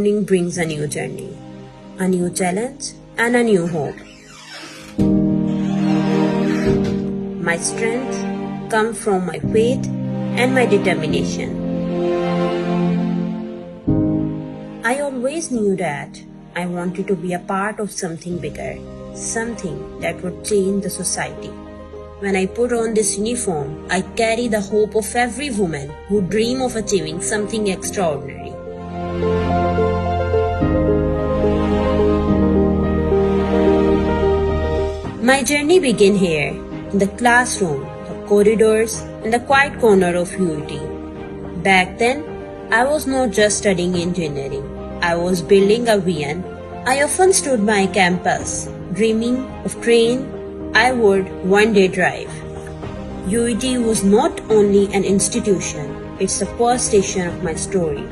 morning brings a new journey, a new challenge, and a new hope. My strength comes from my faith and my determination. I always knew that I wanted to be a part of something bigger, something that would change the society. When I put on this uniform, I carry the hope of every woman who dreams of achieving something extraordinary. My journey began here, in the classroom, the corridors, and the quiet corner of UT. Back then, I was not just studying engineering. I was building a vision. I often stood by campus, dreaming of train I would one day drive. UET was not only an institution, it's the first station of my story.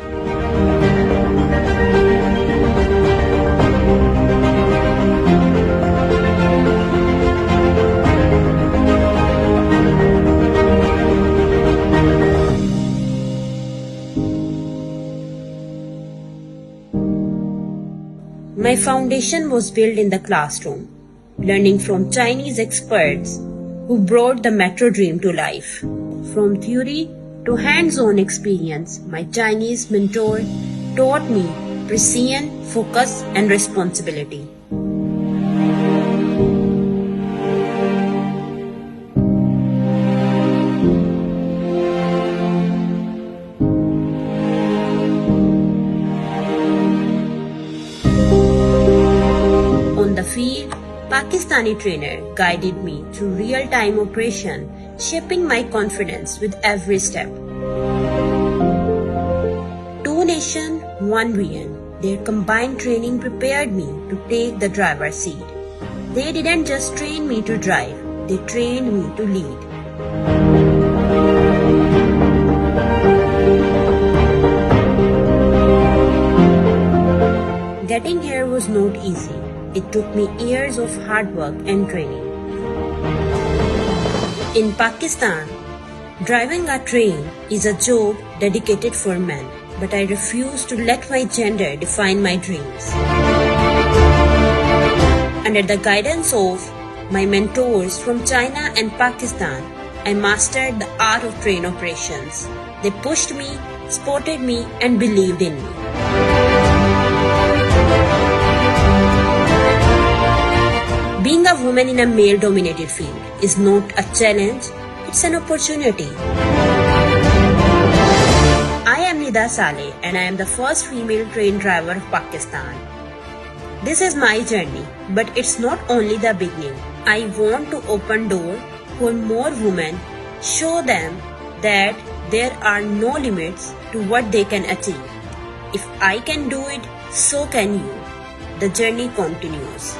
My foundation was built in the classroom, learning from Chinese experts who brought the metro dream to life. From theory to hands-on experience, my Chinese mentor taught me precision, focus, and responsibility. On the field, Pakistani trainer guided me through real-time operation, shaping my confidence with every step. Two nations, one vision. Their combined training prepared me to take the driver's seat. They didn't just train me to drive, they trained me to lead. Getting here was not easy. It took me years of hard work and training. In Pakistan, driving a train is a job dedicated for men, but I refuse to let my gender define my dreams. Under the guidance of my mentors from China and Pakistan, I mastered the art of train operations. They pushed me, supported me, and believed in me. Being a woman in a male-dominated field is not a challenge, it's an opportunity. I am Nida Saleh and I am the first female train driver of Pakistan. This is my journey, but it's not only the beginning. I want to open doors for more women, show them that there are no limits to what they can achieve. If I can do it, so can you. The journey continues.